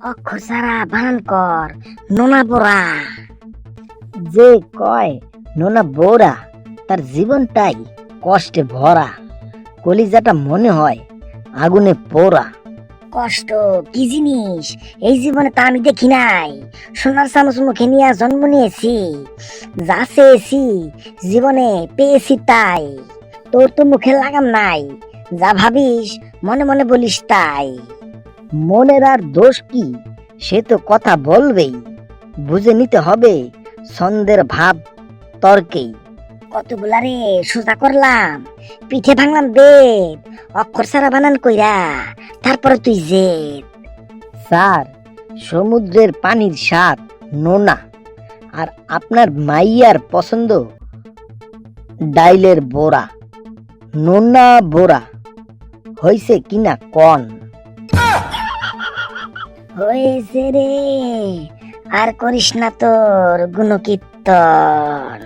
অক্ষর সারা বানান কর, নোনা পোড়া। যে কয় নোনা বৌরা তার জীবনটাই কষ্টে ভরা, কলিজাটা মনে হয় আগুনে পোড়া। কষ্ট কি জিনিস এই জীবনে তা আমি দেখি নাই। সোনার চামচ মুখে নিয়ে জন্ম নিয়েছি, যা চেয়েছি জীবনে পেয়েছি তাই। তোর তো মুখে লাগাম নাই, যা ভাবিস মনে মনে বলিস তাই। মনের আর দোষ কি, সে তো কথা বলবেই, বুঝে নিতে হবে ছন্দের ভাব তর্কেই। কতগুলা রে সোজা করলাম, পিঠে ভাঙলাম বেদ, অক্ষর সারা বানান কইরা তারপরে তুই জেদ। স্যার, সমুদ্রের পানির স্বাদ নোনা, আর আপনার মাইয়ার পছন্দ ডাইলের বোরা। নোনা বোরা হইছে কিনা কন? হয়েছে রে, আর করিস না তোর গুণকীর্তন।